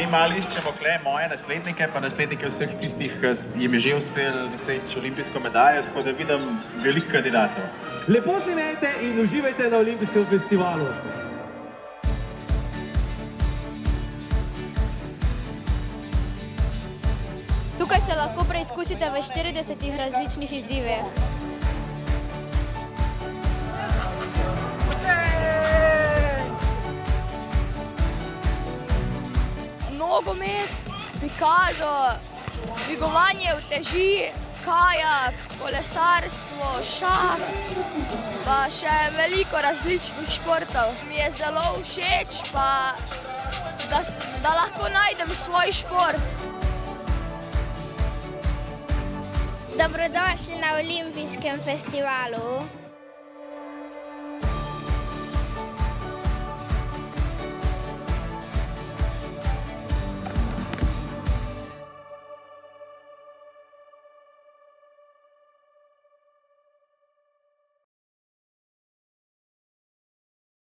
Mi malo iščemo moje naslednike, pa naslednike vseh tistih, ki jim je že uspel doseči olimpijsko medaljo, tako da vidim veliko kandidatov. Lepo snimajte in uživajte na olimpijskem festivalu. Tukaj se lahko preizkusite v 40 različnih izzivih. Nogomet, pikado, dvigovanje uteži, kajak, kolesarstvo, šah, pa še veliko različnih športov. Mi je zelo všeč, pa da lahko najdem svoj šport. Dobrodošli na olimpijskem festivalu.